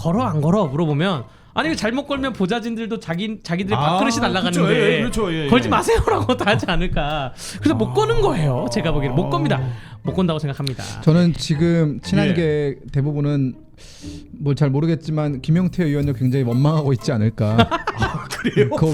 걸어 안 걸어 물어보면 아니 잘못 걸면 보좌진들도 자기들의 밥그릇이 날아가는데 그렇죠. 예. 걸지 마세요라고 다 하지 않을까. 그래서 못 거는 거예요. 제가 보기에는 못 겁니다. 못 건다고 생각합니다. 저는 지금 친한계 대부분은 뭐 잘 모르겠지만 김용태 의원을 굉장히 원망하고 있지 않을까. 그래요? 그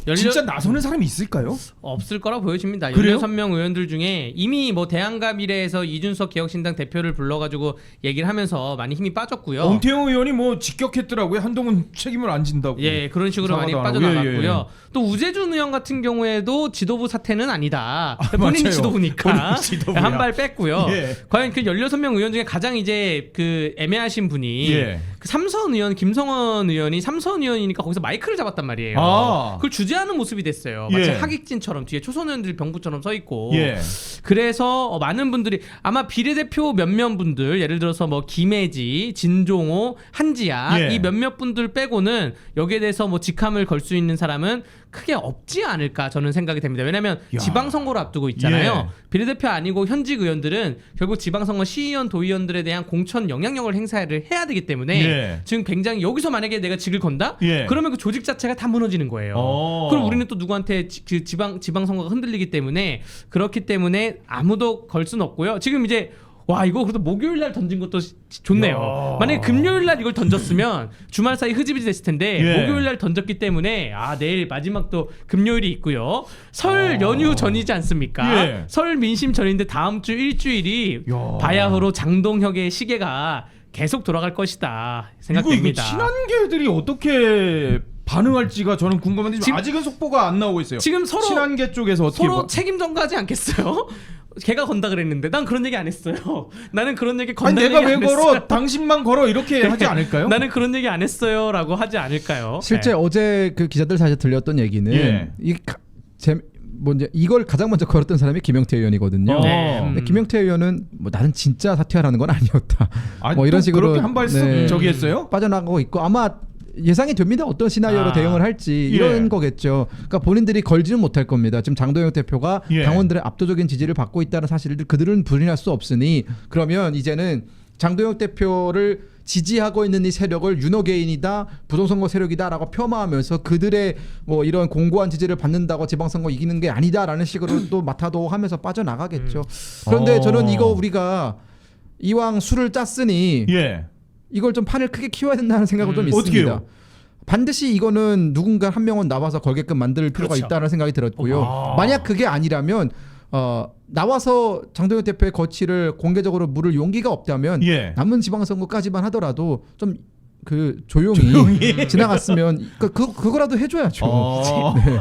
왜 진짜 나서는 사람이 있을까요? 없을 거라 보여집니다. 그래요? 16명 의원들 중에 이미 뭐 대한가 미래에서 이준석 개혁신당 대표를 불러가지고 얘기를 하면서 많이 힘이 빠졌고요. 엄태영 의원이 뭐 직격했더라고요. 한동훈 책임을 안 진다고. 예, 그런 식으로 많이 사과도 안 하고. 빠져나갔고요. 예. 또 우재준 의원 같은 경우에도 지도부 사퇴는 아니다. 본인이 맞아요. 지도부니까 본인이 지도부야. 한 발 뺐고요. 예. 과연 그 16명 의원 중에 가장 이제 그 애매하신 분이 예. 그 삼선 의원 김성원 의원이 삼선 의원이니까 거기서 마이크를 잡았단 말이에요. 아. 그걸 주재하는 모습이 됐어요. 마치 예. 하객진처럼 뒤에 초선 의원들 병부처럼 서 있고. 예. 그래서 많은 분들이 아마 비례대표 몇몇 분들 예를 들어서 뭐 김혜지, 진종호, 한지아 예. 이 몇몇 분들 빼고는 여기에 대해서 뭐 직함을 걸 수 있는 사람은 크게 없지 않을까 저는 생각이 됩니다. 왜냐하면 야. 지방선거를 앞두고 있잖아요. 예. 비례대표 아니고 현직 의원들은 결국 지방선거 시의원, 도의원들에 대한 공천 영향력을 행사를 해야 되기 때문에 예. 지금 굉장히 여기서 만약에 내가 직을 건다? 예. 그러면 그 조직 자체가 다 무너지는 거예요. 그럼 우리는 또 누구한테 그 지방선거가 흔들리기 때문에 그렇기 때문에 아무도 걸 수는 없고요. 지금 이제 와 이거 그래도 목요일 날 던진 것도 좋네요. 야. 만약에 금요일 날 이걸 던졌으면 주말 사이 흐지부지 됐을 텐데 예. 목요일 날 던졌기 때문에 내일 마지막 또 금요일이 있고요. 설 연휴 전이지 않습니까? 예. 설 민심 전인데 다음 주 일주일이 야. 바야흐로 장동혁의 시계가 계속 돌아갈 것이다 생각됩니다. 이거 친한계들이 어떻게 반응할지가 저는 궁금한데 지금- 아직은 속보가 안 나오고 있어요. 지금 서로 친한계 쪽에서 어떻게 서로 책임 전가하지 않겠어요? 걔가 건다 그랬는데 난 그런 얘기 안 했어요. 나는 그런 얘기 아니 건다 내가 얘기 왜 안 걸어? 했어요. 당신만 걸어 이렇게 하지 않을까요? 나는 그런 얘기 안 했어요라고 하지 않을까요? 실제 네. 어제 그 기자들 사이에 들렸던 얘기는 예. 이제 이걸 가장 먼저 걸었던 사람이 김용태 의원이거든요. 네. 근데 김용태 의원은 뭐 나는 진짜 사퇴하라는 건 아니었다. 아니, 뭐 이런 또 식으로 그렇게 한 발씀 네. 저기 했어요? 빠져나가고 있고 아마 예상이 됩니다. 어떤 시나리오로 대응을 할지 이런 예. 거겠죠. 그러니까 본인들이 걸지는 못할 겁니다. 지금 장동혁 대표가 예. 당원들의 압도적인 지지를 받고 있다는 사실을 그들은 부인할 수 없으니 그러면 이제는 장동혁 대표를 지지하고 있는 이 세력을 윤호개인이다 부정선거 세력이다라고 폄하하면서 그들의 뭐 이런 공고한 지지를 받는다고 지방선거 이기는 게 아니다라는 식으로 또 맡아도하면서 빠져나가겠죠. 그런데 저는 이거 우리가 이왕 술을 짰으니 예. 이걸 좀 판을 크게 키워야 된다는 생각은 좀 있습니다. 어떻게요? 반드시 이거는 누군가 한 명은 나와서 걸게끔 만들 필요가 그렇죠. 있다는 생각이 들었고요. 만약 그게 아니라면 나와서 장동혁 대표의 거취를 공개적으로 물을 용기가 없다면 예. 남은 지방선거까지만 하더라도 좀 그 조용히 지나갔으면 그거라도 해줘야죠. 네.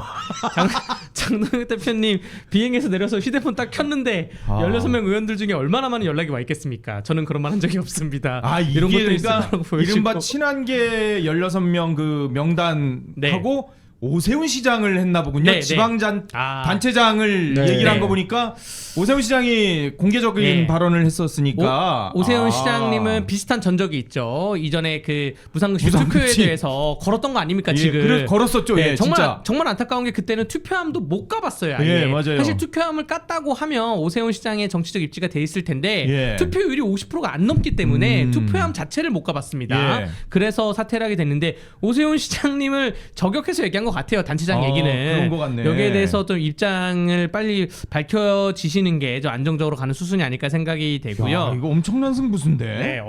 장동혁 대표님 비행에서 내려서 휴대폰 딱 켰는데 16명 의원들 중에 얼마나 많은 연락이 와 있겠습니까? 저는 그런 말 한 적이 없습니다. 이게 이런 것도 있을 그러니까 거라고 보여지고. 이른바 친한계 16명 그 명단하고 오세훈 시장을 했나 보군요. 네, 지방잔 아. 단체장을 네. 얘기를 한 네. 거 보니까 오세훈 시장이 공개적인 네. 발언을 했었으니까 오세훈 시장님은 비슷한 전적이 있죠. 이전에 그 무상급식 투표에 무상급식. 대해서 걸었던 거 아닙니까 예, 지금? 그래서 걸었었죠. 예, 정말 진짜. 정말 안타까운 게 그때는 투표함도 못 가봤어요. 아예. 예, 맞아요. 사실 투표함을 깠다고 하면 오세훈 시장의 정치적 입지가 돼 있을 텐데 예. 투표율이 50%가 안 넘기 때문에 투표함 자체를 못 가봤습니다. 예. 그래서 사퇴를 하게 됐는데 오세훈 시장님을 저격해서 얘기한 것 같아요. 단체장 얘기는 그런 것 같네. 여기에 대해서 좀 입장을 빨리 밝혀지시는 게 좀 안정적으로 가는 수순이 아닐까 생각이 되고요. 야, 이거 엄청난 승부수인데. 네,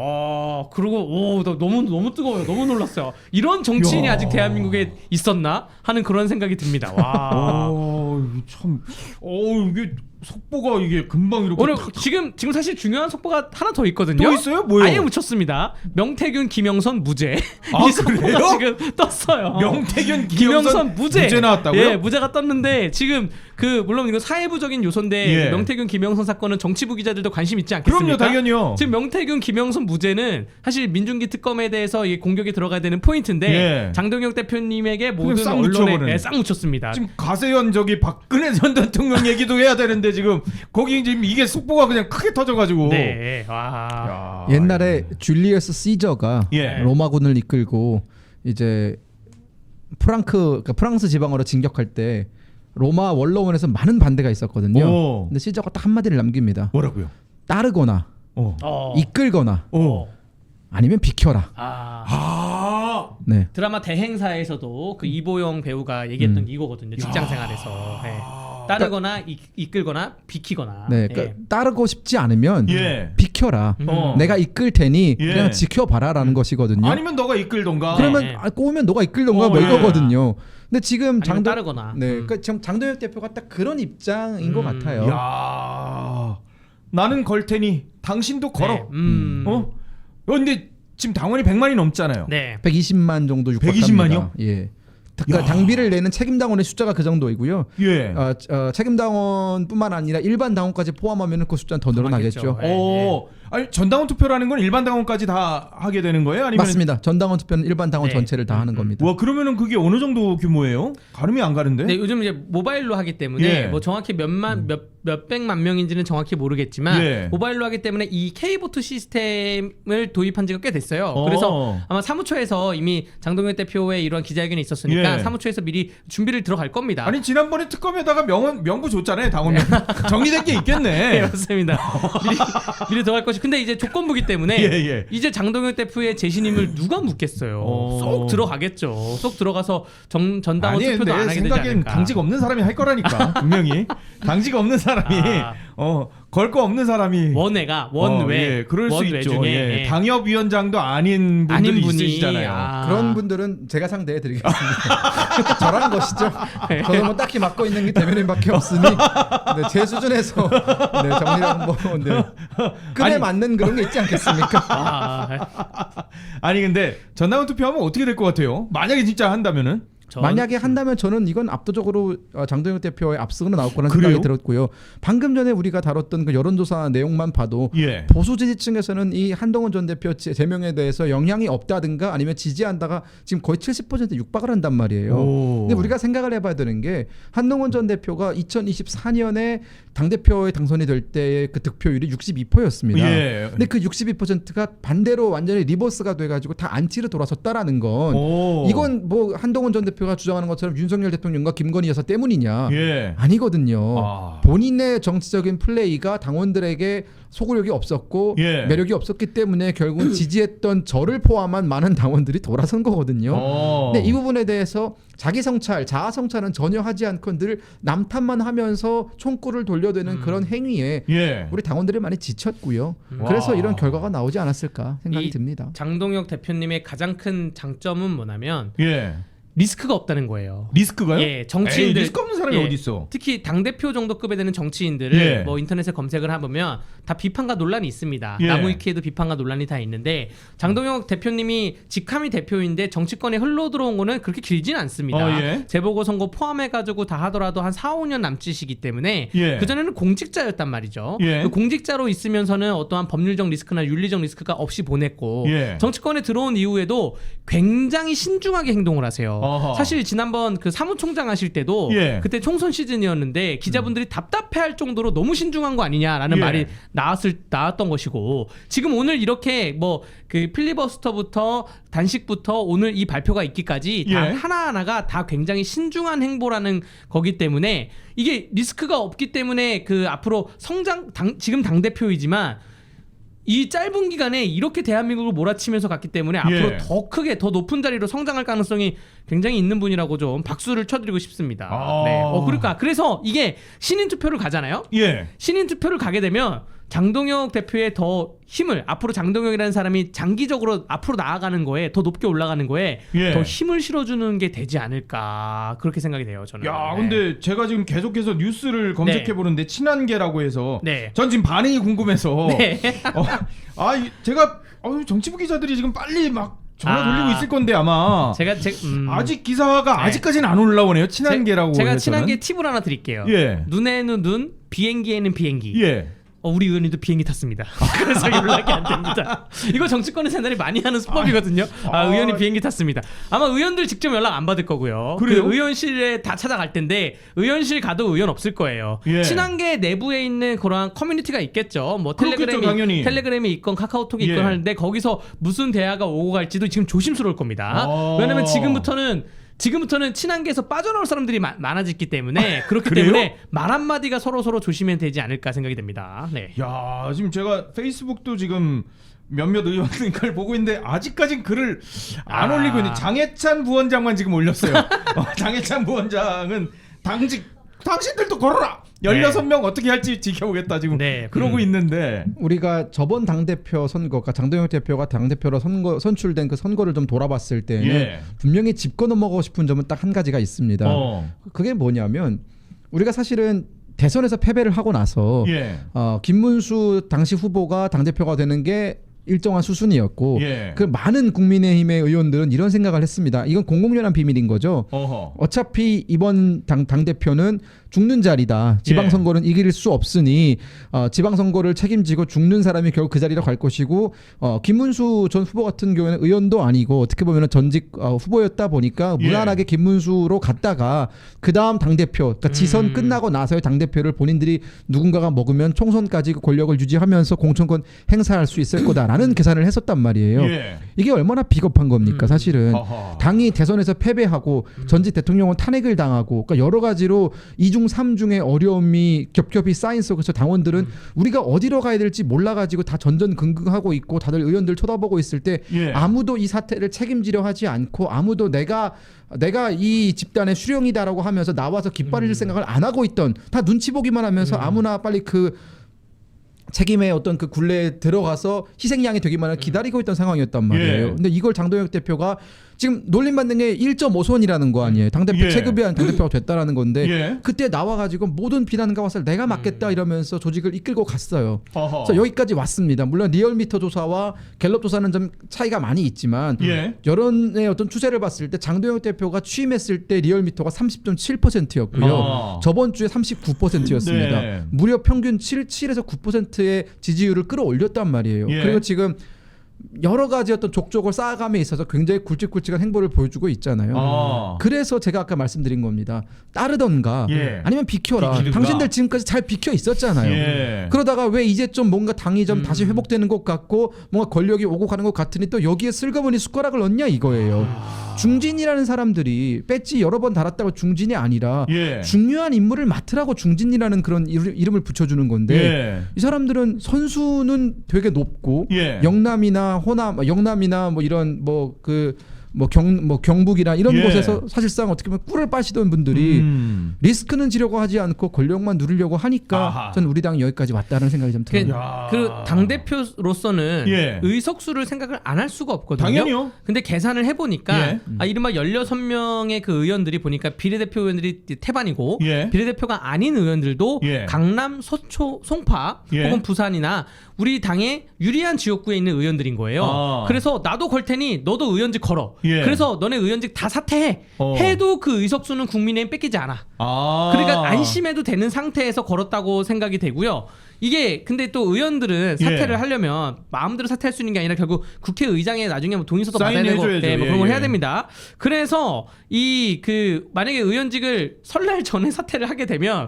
그리고 너무 뜨거워요. 너무 놀랐어요. 이런 정치인이 야. 아직 대한민국에 있었나 하는 그런 생각이 듭니다. 와. 참, 이게 속보가 이게 금방 이렇게 오늘 지금 사실 중요한 속보가 하나 더 있거든요. 또 있어요? 뭐요? 아예 묻혔습니다. 명태균, 김영선 무죄. 아, 이 속보가 그래요? 지금 떴어요. 명태균, 김영선 무죄 나왔다고요? 예, 무죄가 떴는데 지금 물론 이거 사회부적인 요소인데 예. 명태균, 김영선 사건은 정치부 기자들도 관심 있지 않겠습니까? 그럼요, 당연히요. 지금 명태균, 김영선 무죄는 사실 민중기 특검에 대해서 이 공격이 들어가야 되는 포인트인데 예. 장동혁 대표님에게 모든 싹 언론에 묻혀버리네. 싹 묻혔습니다. 지금 가세현 저기 박근혜 전 대통령 얘기도 해야 되는데 지금 거기 지금 이게 속보가 그냥 크게 터져가지고. 네, 와. 야, 옛날에 줄리어스 시저가 예. 로마군을 이끌고 이제 프랑스 지방으로 진격할 때 로마 원로원에서 많은 반대가 있었거든요. 오. 근데 시저가 딱 한마디를 남깁니다. 뭐라고요? 따르거나 어. 이끌거나 아니면 비켜라. 아, 네. 드라마 대행사에서도 그 이보영 배우가 얘기했던 게 이거거든요. 직장 생활에서 따르거나 이끌거나 비키거나. 네, 그러니까 따르고 싶지 않으면 예. 비켜라. 어. 내가 이끌 테니 예. 그냥 지켜봐라라는 것이거든요. 아니면 너가 이끌던가. 그러면 네. 꼬우면 너가 이끌던가 뭐 예. 이거거든요. 근데 지금 아니면 따르거나. 네, 그러니까 지금 장동혁 대표가 딱 그런 입장인 것 같아요. 야, 나는 걸 테니 당신도 걸어. 네. 근데 지금 당원이 100만이 넘잖아요. 네. 120만 정도 육박합니다. 120만 이요? 예. 그러니까 당비를 내는 책임당원의 숫자가 그 정도이고요. 예. 책임당원뿐만 아니라 일반 당원까지 포함하면 그 숫자는 더 늘어나겠죠. 그렇겠죠. 아니 전당원 투표라는 건 일반 당원까지 다 하게 되는 거예요? 아니면 맞습니다. 전당원 투표는 일반 당원 네. 전체를 다 하는 겁니다. 와, 그러면은 그게 어느 정도 규모예요? 가늠이 안 가는데? 네, 요즘 이제 모바일로 하기 때문에 예. 뭐 정확히 몇백만 명인지는 정확히 모르겠지만 예. 모바일로 하기 때문에 이 K보트 시스템을 도입한 지가 꽤 됐어요. 그래서 아마 사무처에서 이미 장동혁 대표의 이러한 기자회견이 있었으니까 예. 사무처에서 미리 준비를 들어갈 겁니다. 아니 지난번에 특검에다가 명부 줬잖아요. 당원명 정리된 게 네, 있겠네. 맞습니다. 미리 들어갈 것이. 근데 이제 조건부기 때문에 예. 이제 장동혁 대표의 재신임을 누가 묻겠어요. 쏙 들어가겠죠. 쏙 들어가서 전당원 아니, 투표도 안 근데 하게 되지 생각엔 않을까. 당직 없는 사람이 할 거라니까 분명히 당직 없는 사람이 걸 거 없는 사람이 원외 예, 그럴 수 원외 있죠. 중에 예. 당협위원장도 아닌 분들이 있으시잖아요. 그런 분들은 제가 상대해 드리겠습니다. 저란 것이죠. 네. 저도 뭐 딱히 맡고 있는 게 대변인밖에 없으니 네, 제 수준에서 네, 정리랑 뭐 네, 끈에 아니. 맞는 그런 게 있지 않겠습니까? 아니 근데 전당원 투표하면 어떻게 될 것 같아요? 만약에 진짜 한다면은? 만약에 한다면 저는 이건 압도적으로 장동혁 대표의 압승으로 나올 거라는 그래요? 생각이 들었고요. 방금 전에 우리가 다뤘던 그 여론조사 내용만 봐도 예. 보수 지지층에서는 이 한동훈 전 대표 제명에 대해서 영향이 없다든가 아니면 지지한다가 지금 거의 70% 육박을 한단 말이에요. 오. 근데 우리가 생각을 해봐야 되는 게 한동훈 전 대표가 2024년에 당대표에 당선이 될 때의 그 득표율이 62%였습니다. 예. 근데 그 62%가 반대로 완전히 리버스가 돼가지고 다 안티로 돌아섰다라는 건 오. 이건 뭐 한동훈 전 대표가 주장하는 것처럼 윤석열 대통령과 김건희 여사 때문이냐? 예. 아니거든요. 아. 본인의 정치적인 플레이가 당원들에게 소구력이 없었고 예. 매력이 없었기 때문에 결국은 지지했던 저를 포함한 많은 당원들이 돌아선 거거든요. 근데 이 부분에 대해서 자기 성찰, 자아 성찰은 전혀 하지 않고 늘 남탓만 하면서 총구를 돌려대는 그런 행위에 예. 우리 당원들이 많이 지쳤고요. 와. 그래서 이런 결과가 나오지 않았을까 생각이 이 듭니다. 장동혁 대표님의 가장 큰 장점은 뭐냐면 예. 리스크가 없다는 거예요. 리스크가요? 예, 정치인들 에이, 리스크 없는 사람이 어디 있어? 특히 당 대표 정도 급에 되는 정치인들을 예. 뭐 인터넷에 검색을 해보면 다 비판과 논란이 있습니다. 예. 나무위키에도 비판과 논란이 다 있는데 장동혁 대표님이 직함이 대표인데 정치권에 흘러 들어온 거는 그렇게 길진 않습니다. 예. 재보궐선거 포함해가지고 다 하더라도 한 4, 5년 남짓이기 때문에 예. 그전에는 공직자였단 말이죠. 예. 그 공직자로 있으면서는 어떠한 법률적 리스크나 윤리적 리스크가 없이 보냈고 예. 정치권에 들어온 이후에도 굉장히 신중하게 행동을 하세요. 어허. 사실 지난번 그 사무총장 하실 때도 예. 그때 총선 시즌이었는데 기자분들이 답답해할 정도로 너무 신중한 거 아니냐라는 예. 말이 나왔던 것이고 지금 오늘 이렇게 뭐 그 필리버스터부터 단식부터 오늘 이 발표가 있기까지 다 예. 하나하나가 다 굉장히 신중한 행보라는 거기 때문에 이게 리스크가 없기 때문에 그 앞으로 지금 당 대표이지만 이 짧은 기간에 이렇게 대한민국을 몰아치면서 갔기 때문에 앞으로 예. 더 크게 더 높은 자리로 성장할 가능성이 굉장히 있는 분이라고 좀 박수를 쳐드리고 싶습니다. 아. 네. 그러니까 그래서 이게 신인 투표를 가잖아요. 예. 신인 투표를 가게 되면 장동혁 대표의 더 힘을 앞으로 장동혁이라는 사람이 장기적으로 앞으로 나아가는 거에 더 높게 올라가는 거에 예. 더 힘을 실어주는 게 되지 않을까 그렇게 생각이 돼요. 저는. 야, 네. 근데 제가 지금 계속해서 뉴스를 검색해 보는데 친한계라고 해서 네. 전 지금 반응이 궁금해서 네. 제가 정치부 기자들이 지금 빨리 막 전화 돌리고 아. 있을 건데 아마 아직 기사가 네. 아직까지는 안 올라오네요. 친한계라고 제가 해서는. 친한계 팁을 하나 드릴게요. 예. 눈에는 눈, 비행기에는 비행기. 예. 우리 의원님도 비행기 탔습니다. 그래서 연락이 안 됩니다. 이거 정치권에서 옛날에 많이 하는 수법이거든요. 의원이 비행기 탔습니다. 아마 의원들 직접 연락 안 받을 거고요. 그래요? 그 의원실에 다 찾아갈 텐데 의원실 가도 의원 없을 거예요. 예. 친한계 내부에 있는 그런 커뮤니티가 있겠죠. 뭐 그렇겠죠, 당연히. 텔레그램이 있건 카카오톡이 예. 있건 하는데 거기서 무슨 대화가 오고 갈지도 지금 조심스러울 겁니다. 왜냐면 지금부터는 친한계에서 빠져나올 사람들이 많아졌기 때문에 그렇기 그래요? 때문에 말 한마디가 서로 조심해야 되지 않을까 생각이 됩니다. 네. 야, 지금 제가 페이스북도 지금 몇몇 의원들 걸 보고 있는데 아직까진 글을 안 올리고 있는 장해찬 부원장만 지금 올렸어요. 장해찬 부원장은 당신들도 걸어라. 16명 어떻게 할지 지켜보겠다 지금 네. 그러고 있는데 우리가 저번 당대표 선거가 장동혁 대표가 당대표로 선출된 그 선거를 좀 돌아봤을 때는 예. 분명히 짚고 넘어가고 싶은 점은 딱 한 가지가 있습니다. 그게 뭐냐면 우리가 사실은 대선에서 패배를 하고 나서 예. 김문수 당시 후보가 당대표가 되는 게 일정한 수순이었고 예. 그 많은 국민의힘의 의원들은 이런 생각을 했습니다. 이건 공공연한 비밀인 거죠. 어차피 이번 당대표는 죽는 자리다. 지방선거는 이길 수 없으니 지방선거를 책임지고 죽는 사람이 결국 그 자리로 갈 것이고 김문수 전 후보 같은 경우에는 의원도 아니고 어떻게 보면 전직 후보였다 보니까 무난하게 김문수로 갔다가 그 다음 당대표 그러니까 지선 끝나고 나서의 당대표를 본인들이 누군가가 먹으면 총선까지 그 권력을 유지하면서 공천권 행사할 수 있을 거다라는 계산을 했었단 말이에요. 이게 얼마나 비겁한 겁니까 사실은. 당이 대선에서 패배하고 전직 대통령은 탄핵을 당하고 그러니까 여러 가지로 2중 3중의 어려움이 겹겹이 쌓인 속에서 당원들은 우리가 어디로 가야 될지 몰라가지고 다 전전긍긍하고 있고 다들 의원들 쳐다보고 있을 때 아무도 이 사태를 책임지려 하지 않고 아무도 내가 이 집단의 수령이다라고 하면서 나와서 깃발을 질 생각을 안 하고 있던 다 눈치 보기만 하면서 아무나 빨리 그 책임의 어떤 그 굴레에 들어가서 희생양이 되기만을 기다리고 있던 상황이었단 말이에요. 근데 이걸 장동혁 대표가 지금 놀림받는 게 1.5선이라는 거 아니에요. 당대표 체급이 한 당대표가 됐다라는 건데 그때 나와가지고 모든 비난과 것을 내가 맡겠다 이러면서 조직을 이끌고 갔어요. 그래서 여기까지 왔습니다. 물론 리얼미터 조사와 갤럽 조사는 좀 차이가 많이 있지만 여론의 어떤 추세를 봤을 때 장동혁 대표가 취임했을 때 리얼미터가 30.7%였고요. 저번 주에 39%였습니다. 무려 평균 7에서 9%의 지지율을 끌어올렸단 말이에요. 그리고 지금 여러 가지 어떤 족적을 쌓아감에 있어서 굉장히 굵직굵직한 행보를 보여주고 있잖아요. 그래서 제가 아까 말씀드린 겁니다. 따르던가 아니면 비켜라. 당신들 지금까지 잘 비켜 있었잖아요. 그러다가 왜 이제 좀 뭔가 당이 좀 다시 회복되는 것 같고 뭔가 권력이 오고 가는 것 같으니 또 여기에 슬그머니 숟가락을 넣냐 이거예요. 중진이라는 사람들이 배지 여러 번 달았다고 중진이 아니라 중요한 임무를 맡으라고 중진이라는 그런 이름을 붙여주는 건데 이 사람들은 선수는 되게 높고 영남이나 호남, 영남이나 뭐 이런 경북이나 이런 곳에서 사실상 어떻게 보면 꿀을 빠시던 분들이 리스크는 지려고 하지 않고 권력만 누리려고 하니까 저는 우리 당이 여기까지 왔다는 생각이 좀 들어요. 그 당대표로서는 의석수를 생각을 안 할 수가 없거든요. 당연히요. 근데 계산을 해보니까 이른바 16명의 그 의원들이 보니까 비례대표 의원들이 태반이고 비례대표가 아닌 의원들도 강남, 서초, 송파 혹은 부산이나 우리 당에 유리한 지역구에 있는 의원들인 거예요. 그래서 나도 걸 테니 너도 의원직 걸어. 그래서 너네 의원직 다 사퇴해. 해도 그 의석수는 국민의힘 뺏기지 않아. 그러니까 안심해도 되는 상태에서 걸었다고 생각이 되고요. 이게 근데 또 의원들은 사퇴를 하려면 마음대로 사퇴할 수 있는 게 아니라 결국 국회의장에 나중에 뭐 동의서도 받아야 되고 뭐 그런 걸 해야 됩니다. 그래서 만약에 의원직을 설날 전에 사퇴를 하게 되면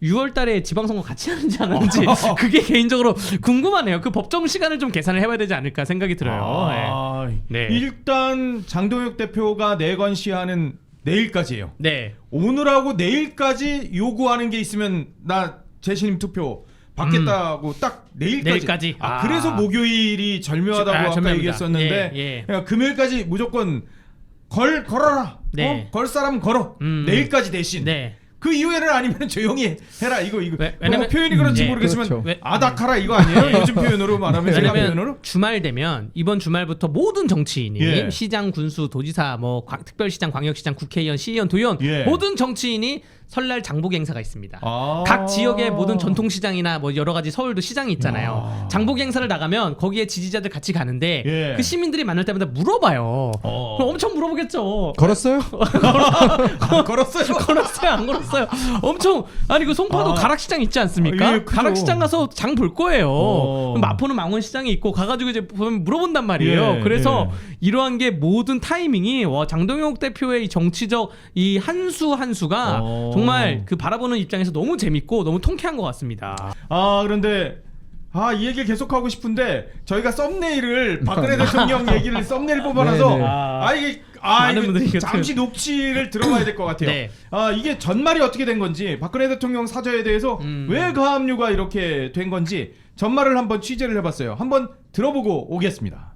6월달에 지방선거 같이 하는지 안 하는지 그게 개인적으로 궁금하네요. 그 법정 시간을 좀 계산을 해봐야 되지 않을까 생각이 들어요. 일단 장동혁 대표가 내관시하는 내일까지예요. 네. 오늘하고 내일까지 요구하는 게 있으면 나 재신임 투표 받겠다고 딱 내일까지. 그래서 목요일이 절묘하다고 아까 절묘합니다. 얘기했었는데 그러니까 금요일까지 무조건 걸어라. 걸 사람 걸어. 내일까지 대신. 그 이후에는 아니면 조용히 해라 이거 왜냐면 표현이 그런지 모르겠지만 그렇죠. 아닥하라 이거 아니에요? 요즘 표현으로 말하면 생각 표현으로 주말 되면 이번 주말부터 모든 정치인이 시장, 군수, 도지사, 뭐 특별시장, 광역시장, 국회의원, 시의원, 도의원 모든 정치인이 설날 장복 행사가 있습니다. 각 지역의 모든 전통시장이나 뭐 여러 가지 서울도 시장이 있잖아요. 장복 행사를 나가면 거기에 지지자들 같이 가는데 그 시민들이 만날 때마다 물어봐요. 그럼 엄청 물어보겠죠. 걸었어요? 걸었어요? 안 걸었어요? 엄청 아니 그 송파도 가락시장 있지 않습니까? 가락시장 가서 장 볼 거예요. 그럼 마포는 망원시장이 있고 가가지고 이제 물어본단 말이에요. 그래서 이러한 게 모든 타이밍이 장동혁 대표의 이 정치적 이 한 수가 정말 그 바라보는 입장에서 너무 재밌고 너무 통쾌한 것 같습니다. 그런데 이 얘기를 계속하고 싶은데 저희가 썸네일을 박근혜 대통령 얘기를 썸네일 뽑아놔서 이게 잠시 녹취를 들어봐야 될 것 같아요. 이게 전말이 어떻게 된 건지 박근혜 대통령 사저에 대해서 왜 가압류가 이렇게 된 건지 전말을 한번 취재를 해봤어요. 한번 들어보고 오겠습니다.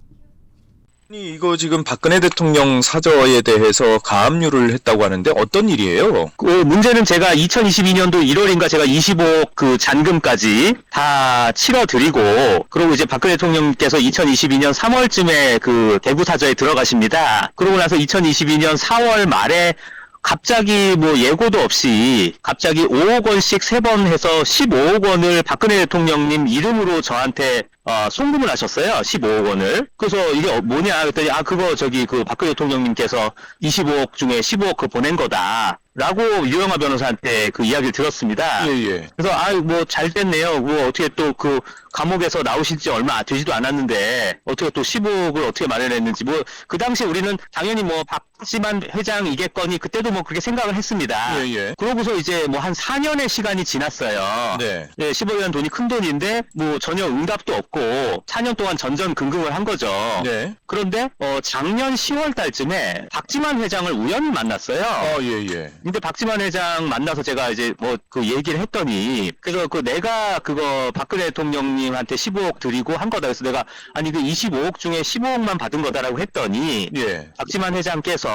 아니, 이거 지금 박근혜 대통령 사저에 대해서 가압류를 했다고 하는데 어떤 일이에요? 그 문제는 제가 2022년도 1월인가 제가 25억 그 잔금까지 다 치러드리고, 그리고 이제 박근혜 대통령께서 2022년 3월쯤에 그 대구 사저에 들어가십니다. 그러고 나서 2022년 4월 말에 갑자기 뭐 예고도 없이 갑자기 5억 원씩 3번 해서 15억 원을 박근혜 대통령님 이름으로 저한테 송금을 하셨어요. 15억 원을. 그래서 이게 뭐냐 그랬더니 그거 저기 그 박근혜 대통령님께서 25억 중에 15억 그 보낸 거다 라고 유영하 변호사한테 그 이야기를 들었습니다. 예. 그래서 뭐 잘 됐네요. 뭐 어떻게 또 그 감옥에서 나오실지 얼마 되지도 않았는데 어떻게 또 15억을 어떻게 마련했는지, 뭐 그 당시 우리는 당연히 뭐 박지만 회장이겠거니 그때도 뭐 그렇게 생각을 했습니다. 예. 그러고서 이제 뭐 한 4년의 시간이 지났어요. 네. 15억이라는 돈이 큰 돈인데 뭐 전혀 응답도 없고 4년 동안 전전긍긍을 한 거죠. 네. 그런데 작년 10월 달쯤에 박지만 회장을 우연히 만났어요. 예. 근데 박지만 회장 만나서 제가 이제 뭐 그 얘기를 했더니, 그래서 그 내가 그거 박근혜 대통령님한테 15억 드리고 한 거다. 그래서 내가 아니 그 25억 중에 15억만 받은 거다라고 했더니 예. 박지만 회장께서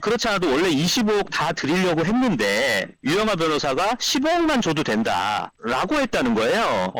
그렇지 않아도 원래 25억 다 드리려고 했는데 유영하 변호사가 15억만 줘도 된다라고 했다는 거예요.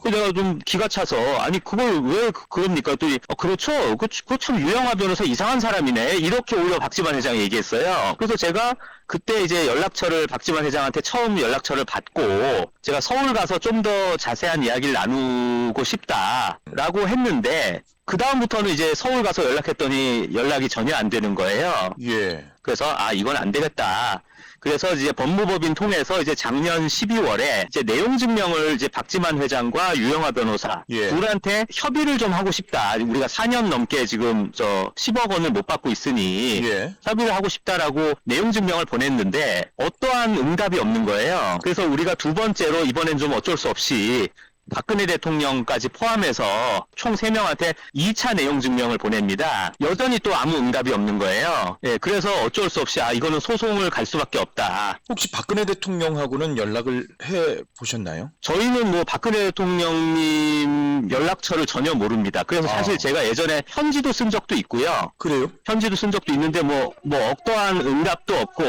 그래서 내가 좀 기가 차서 아니 그걸 왜 그럽니까? 또 그렇죠. 그거 참 유영하 변호사 이상한 사람이네. 이렇게 오히려 박지만 회장이 얘기했어요. 그래서 제가 그때 이제 연락처를 박지만 회장한테 처음 연락처를 받고 제가 서울 가서 좀 더 자세한 이야기를 나누고 싶다라고 했는데 그 다음부터는 이제 서울 가서 연락했더니 연락이 전혀 안 되는 거예요. 예. 그래서 이건 안 되겠다. 그래서 이제 법무법인 통해서 이제 작년 12월에 이제 내용 증명을 이제 박지만 회장과 유영하 변호사 예. 둘한테 협의를 좀 하고 싶다. 우리가 4년 넘게 지금 10억 원을 못 받고 있으니 예. 협의를 하고 싶다라고 내용 증명을 보냈는데 어떠한 응답이 없는 거예요. 그래서 우리가 두 번째로 이번엔 좀 어쩔 수 없이 박근혜 대통령까지 포함해서 총 3명한테 2차 내용 증명을 보냅니다. 여전히 또 아무 응답이 없는 거예요. 예, 그래서 어쩔 수 없이 이거는 소송을 갈 수밖에 없다. 혹시 박근혜 대통령하고는 연락을 해 보셨나요? 저희는 뭐 박근혜 대통령님 연락처를 전혀 모릅니다. 그래서 사실 제가 예전에 편지도 쓴 적도 있고요. 그래요? 편지도 쓴 적도 있는데 뭐 어떠한 응답도 없고.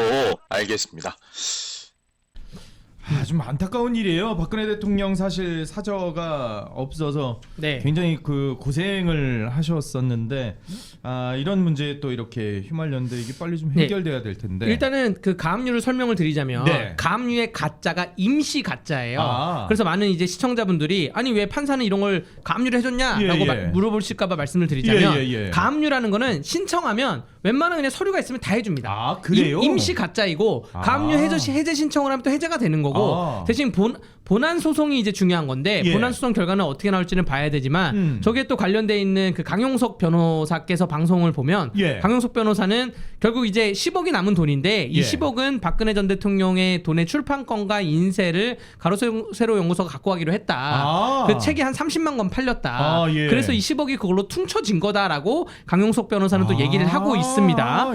알겠습니다. 좀 안타까운 일이에요. 박근혜 대통령 사실 사저가 없어서 네. 굉장히 그 고생을 하셨었는데 이런 문제에 또 이렇게 휘말렸는데 이게 빨리 좀 해결돼야 될 텐데. 일단은 그 가압류를 설명을 드리자면 네. 가압류의 가짜가 임시 가짜예요. 그래서 많은 이제 시청자분들이 아니 왜 판사는 이런 걸 가압류를 해줬냐라고 물어보실까봐 말씀을 드리자면 가압류라는 거는 신청하면 웬만한 그냥 서류가 있으면 다 해줍니다. 그래요? 임시 가짜이고 가압류 해제 신청을 하면 또 해제가 되는 거고 대신 본안 소송이 이제 중요한 건데 본안 소송 결과는 어떻게 나올지는 봐야 되지만 저게 또 관련돼 있는 그 강용석 변호사께서 방송을 보면 강용석 변호사는 결국 이제 10억이 남은 돈인데 이 10억은 박근혜 전 대통령의 돈의 출판권과 인쇄를 가로세로 연구소가 갖고 가기로 했다. 그 책이 한 30만 권 팔렸다. 그래서 이 10억이 그걸로 퉁쳐진 거다라고 강용석 변호사는 또 얘기를 하고 있습니다.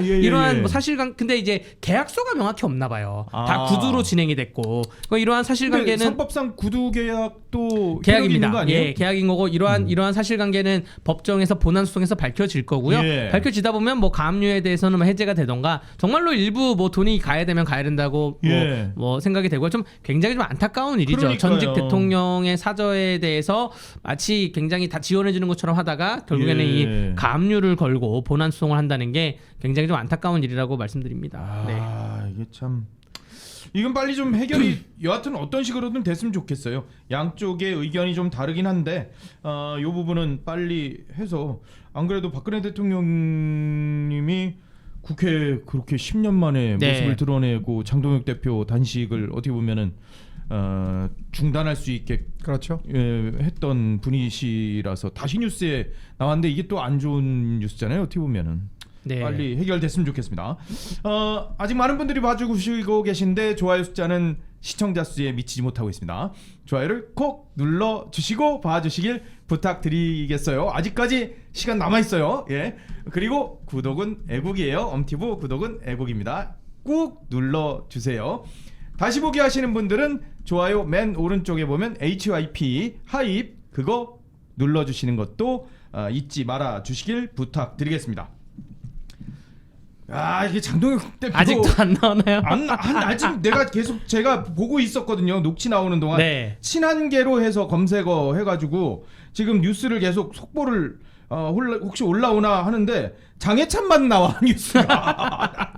이러한 뭐 사실관 근데 이제 계약서가 명확히 없나 봐요. 다 구두로 진행이 됐고 이러한 사실관계는 헌법상 구두 계약도 계약입니다. 있는 거 아니에요? 예, 계약인 거고 이러한 사실관계는 법정에서 본안 소송에서 밝혀질 거고요. 밝혀지다 보면 뭐 가압류에 대해서는 뭐 해제가 되던가 정말로 일부 뭐 돈이 가야 되면 가야 된다고 뭐 생각이 되고 좀 굉장히 좀 안타까운 일이죠. 그러니까요. 전직 대통령의 사저에 대해서 마치 굉장히 다 지원해 주는 것처럼 하다가 결국에는 이 가압류를 걸고 본안 소송을 한다는 게 굉장히 좀 안타까운 일이라고 말씀드립니다. 이게 참 이건 빨리 좀 해결이 여하튼 어떤 식으로든 됐으면 좋겠어요. 양쪽의 의견이 좀 다르긴 한데 이 부분은 빨리 해서 안 그래도 박근혜 대통령님이 국회에 그렇게 10년 만에 모습을 드러내고 장동혁 대표 단식을 어떻게 보면은 중단할 수 있게 그렇죠. 했던 분이시라서 다시 뉴스에 나왔는데 이게 또 안 좋은 뉴스잖아요. 어떻게 보면은. 빨리 해결됐으면 좋겠습니다. 아직 많은 분들이 봐주시고 계신데 좋아요 숫자는 시청자 수에 미치지 못하고 있습니다. 좋아요를 콕 눌러주시고 봐주시길 부탁드리겠어요. 아직까지 시간 남아있어요. 그리고 구독은 애국이에요. 엄티브 구독은 애국입니다. 꾹 눌러주세요. 다시 보기 하시는 분들은 좋아요 맨 오른쪽에 보면 HYP 하입 그거 눌러주시는 것도 잊지 말아 주시길 부탁드리겠습니다. 아 이게 장동혁 대표 아직도 안 나오나요? 아직 내가 계속 제가 보고 있었거든요. 녹취 나오는 동안 네. 친한계로 해서 검색어 해가지고 지금 뉴스를 계속 속보를 혹시 올라오나 하는데 장해찬만 나와 뉴스가.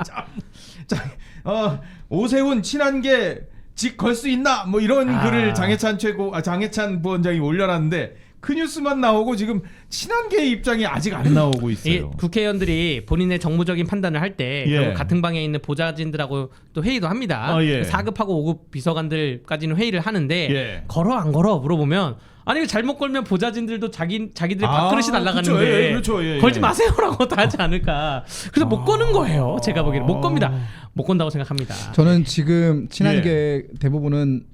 오세훈 친한계 직 걸 수 있나 뭐 이런 글을 장해찬 부원장이 올려놨는데 그 뉴스만 나오고 지금 친한계의 입장이 아직 안 나오고 있어요. 국회의원들이 본인의 정무적인 판단을 할 때 예. 같은 방에 있는 보좌진들하고 또 회의도 합니다. 예. 4급하고 5급 비서관들까지는 회의를 하는데 예. 걸어 안 걸어 물어보면 아니 잘못 걸면 보좌진들도 자기들의 밥그릇이 날아가는데 그렇죠. 예, 그렇죠. 예, 걸지 예. 마세요라고 다 하지 않을까. 그래서 못 거는 거예요. 제가 보기에는 못 겁니다. 못 건다고 생각합니다. 저는 지금 친한계 예. 대부분은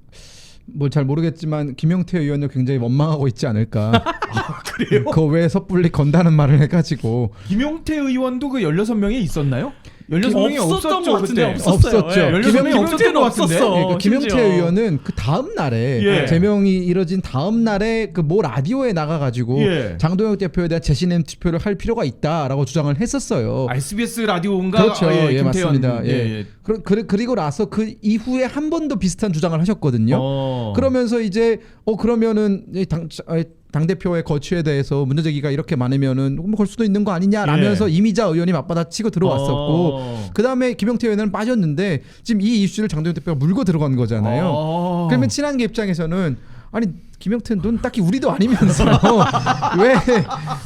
뭐 잘 모르겠지만 김용태 의원을 굉장히 원망하고 있지 않을까. 그래요? 그 왜 섣불리 건다는 말을 해가지고 김용태 의원도 그 16명에 있었나요? 16명이 없었던 것 같은데 그때. 없었죠. 예. 16명이 없었던 것 같은데. 그러니까 김용태 심지어. 의원은 그 다음 날에 예. 제명이 이뤄진 다음 날에 그 모 라디오에 나가가지고 예. 장동혁 대표에 대한 재신임 투표를 할 필요가 있다라고 주장을 했었어요. SBS 라디오인가? 그렇죠. 예, 김태현. 맞습니다. 예. 그리고 나서 그 이후에 한 번 더 비슷한 주장을 하셨거든요. 그러면서 이제 그러면은 당 대표의 거취에 대해서 문제 제기가 이렇게 많으면은 뭐 걸 수도 있는 거 아니냐라면서 예. 이미자 의원이 맞받아치고 들어왔었고 그 다음에 김용태 의원은 빠졌는데 지금 이 이슈를 장동혁 대표가 물고 들어간 거잖아요. 그러면 친한계 입장에서는 아니 김용태는 넌 딱히 우리도 아니면서 왜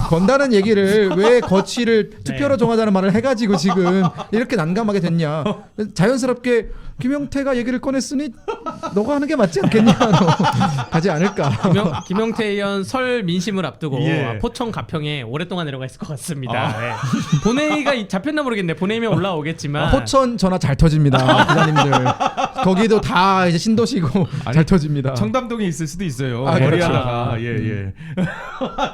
건다는 얘기를 왜 거취를 투표로 정하자는 말을 해가지고 지금 이렇게 난감하게 됐냐. 자연스럽게 김용태가 얘기를 꺼냈으니 너가 하는 게 맞지 않겠냐 하지 않을까. 김용태 의원 설 민심을 앞두고 예. 포천 가평에 오랫동안 내려가 있을 것 같습니다. 예. 본회의가 잡혔나 모르겠네. 본회의면 올라오겠지만 포천 전화 잘 터집니다. 기자님들. 거기도 다 이제 신도시고 잘 터집니다. 청담동에 있을 수도 있어요. 아, 머리 그렇죠. 하나가. 예.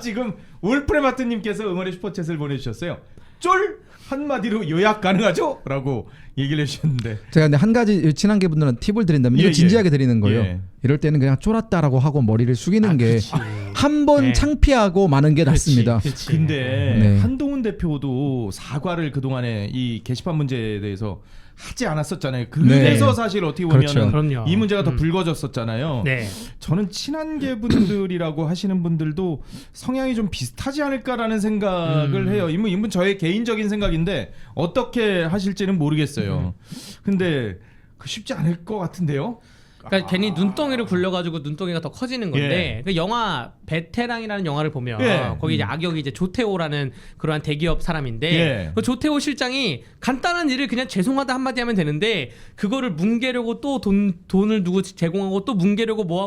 지금 울프레마트님께서 응원의 슈퍼챗을 보내주셨어요. 쫄 한마디로 요약 가능하죠? 라고 얘기를 해주셨는데 제가 근데 한 가지 친한계 분들은 팁을 드린다면 예, 이거 진지하게 드리는 거예요. 예. 이럴 때는 그냥 쫄았다라고 하고 머리를 숙이는 게 그렇지. 한 번 네. 창피하고 마는 게 낫습니다. 그렇지. 근데 네. 한동훈 대표도 사과를 그동안에 이 게시판 문제에 대해서 하지 않았었잖아요. 그래서 네. 사실 어떻게 보면 그렇죠. 그럼요. 이 문제가 더 불거졌었잖아요. 네. 저는 친한계 분들이라고 하시는 분들도 성향이 좀 비슷하지 않을까라는 생각을 해요. 이분 저의 개인적인 생각인데 어떻게 하실지는 모르겠어요. 근데 쉽지 않을 것 같은데요. 그러니까 괜히 눈덩이를 굴려가지고 눈덩이가 더 커지는 건데 예. 그 영화 베테랑이라는 영화를 보면 예. 거기 이제 악역이 이제 조태호라는 그러한 대기업 사람인데 예. 그 조태호 실장이 간단한 일을 그냥 죄송하다 한마디 하면 되는데 그거를 뭉개려고 또 돈을 누구 제공하고 또 뭉개려고 뭐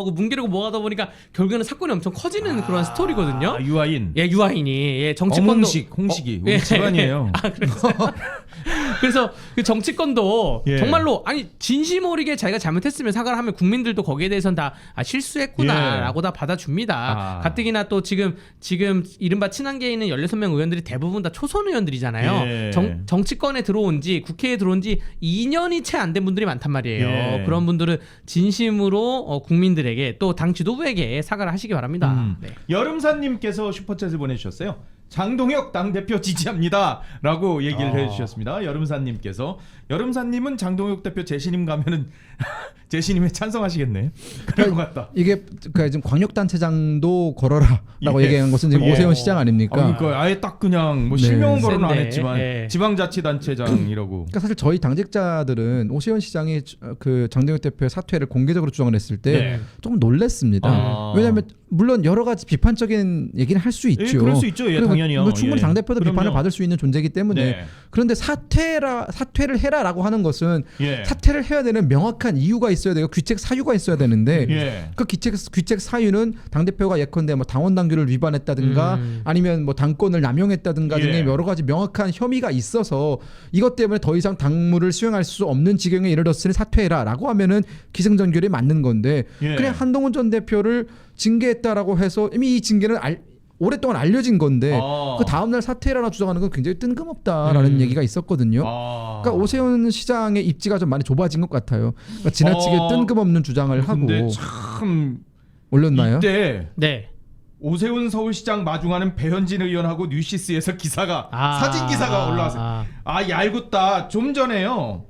하다 보니까 결국에는 사건이 엄청 커지는 그런 스토리거든요. 유아인. 예, 유아인이 예, 정치권도 홍식이 우리 집안이에요. 그래서 그 정치권도 예. 정말로 아니 진심 어리게 자기가 잘못했으면 사과를 하면 국민들도 거기에 대해서는 다 실수했구나라고 예. 다 받아줍니다. 가뜩이나 또 지금 이른바 친한계에 있는 16명 의원들이 대부분 다 초선 의원들이잖아요. 예. 정치권에 들어온 지 국회에 들어온 지 2년이 채 안 된 분들이 많단 말이에요. 예. 그런 분들은 진심으로 국민들에게 또 당 지도부에게 사과를 하시기 바랍니다. 네. 여름사님께서 슈퍼챗을 보내주셨어요. 장동혁 당대표 지지합니다 라고 얘기를 해주셨습니다. 여름사님은 장동혁 대표 재신임 가면은 재신임에 찬성하시겠네. 그럴 것 같다. 이게 그러니까 지금 광역단체장도 걸어라라고 예. 얘기한 것은 지금 오세훈 시장 아닙니까? 그러니까 아예 딱 그냥 뭐 네. 실명은 거론은 안 센데, 했지만 예. 지방자치단체장이라고. 그러니까 사실 저희 당직자들은 오세훈 시장이 그 장동혁 대표의 사퇴를 공개적으로 주장을 했을 때 네. 조금 놀랐습니다. 왜냐하면 물론 여러 가지 비판적인 얘기는 할 수 있죠. 예, 그럴 수 있죠. 예, 그리고 당연히요. 뭐 충분히 예. 당 대표도 그럼요. 비판을 받을 수 있는 존재이기 때문에 네. 그런데 사퇴를 해라라고 하는 것은 예. 사퇴를 해야 되는 명확한 이유가 있어야 되고 귀책 사유가 있어야 되는데 예. 그 귀책 사유는 당 대표가 예컨대 뭐 당원 당규를 위반했다든가 아니면 뭐 당권을 남용했다든가 예. 등의 여러 가지 명확한 혐의가 있어서 이것 때문에 더 이상 당무를 수행할 수 없는 지경에 이르렀으니 사퇴해라라고 하면은 기승전결이 맞는 건데 예. 그냥 한동훈 전 대표를 징계했다라고 해서 이미 이 징계는 오랫동안 알려진 건데 아. 그 다음날 사퇴라나 주장하는 건 굉장히 뜬금없다라는 얘기가 있었거든요. 그러니까 오세훈 시장의 입지가 좀 많이 좁아진 것 같아요. 그러니까 지나치게 뜬금없는 주장을 하고 근데 참 올렸나요? 이때 네. 오세훈 서울시장 마중하는 배현진 의원하고 뉴시스에서 기사가 아. 사진 기사가 올라왔어요. 아 얄궂다. 좀 전에요.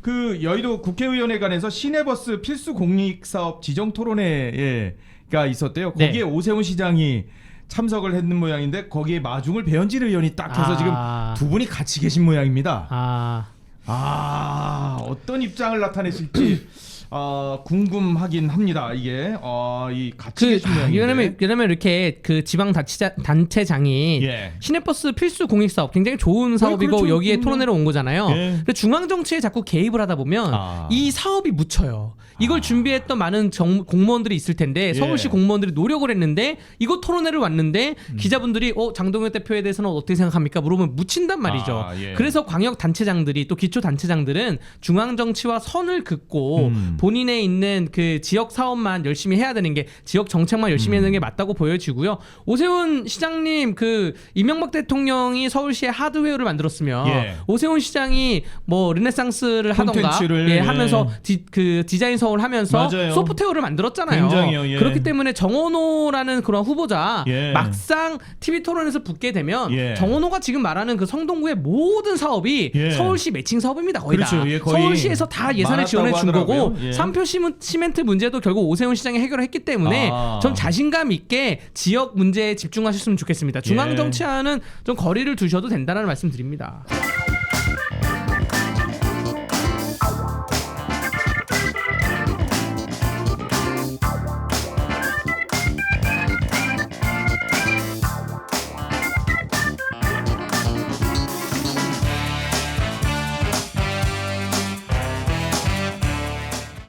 그 여의도 국회의원회관에서 시내버스 필수 공익사업 지정 토론회가 있었대요. 거기에 네. 오세훈 시장이 참석을 했는 모양인데 거기에 마중을 배현진 의원이 딱 해서 지금 두 분이 같이 계신 모양입니다. 어떤 입장을 나타내실지 궁금하긴 합니다. 이게 이 같이 계신 모양인데. 왜냐면 이렇게 그 지방 단체장이 예. 시내버스 필수 공익 사업 굉장히 좋은 사업이고 그렇죠. 여기에 토론회로 온 거잖아요. 예. 근데 중앙 정치에 자꾸 개입을 하다 보면 이 사업이 묻혀요. 이걸 준비했던 많은 공무원들이 있을 텐데 서울시 예. 공무원들이 노력을 했는데 이거 토론회를 왔는데 기자분들이 장동혁 대표에 대해서는 어떻게 생각합니까? 물어보면 묻힌단 말이죠. 예. 그래서 광역 단체장들이 또 기초 단체장들은 중앙 정치와 선을 긋고 본인의 있는 그 지역 사업만 열심히 해야 되는 게 지역 정책만 열심히 해야 되는 게 맞다고 보여지고요. 오세훈 시장님 그 이명박 대통령이 서울시에 하드웨어를 만들었으면 예. 오세훈 시장이 뭐 르네상스를 하던가 콘텐츠를, 예. 하면서 그 디자인 서울 하면서 맞아요. 소프트웨어를 만들었잖아요. 굉장히요, 예. 그렇기 때문에 정원호라는 그런 후보자 예. 막상 TV 토론에서 붙게 되면 예. 정원호가 지금 말하는 그 성동구의 모든 사업이 예. 서울시 매칭 사업입니다. 거의 그렇죠. 다. 예, 거의 서울시에서 다 예산을 많았다고 지원해 준 거고 하더라고요. 예. 삼표 시멘트 문제도 결국 오세훈 시장이 해결했기 때문에 전 자신감 있게 지역 문제에 집중하셨으면 좋겠습니다. 중앙 예. 정치와는 좀 거리를 두셔도 된다는 말씀드립니다.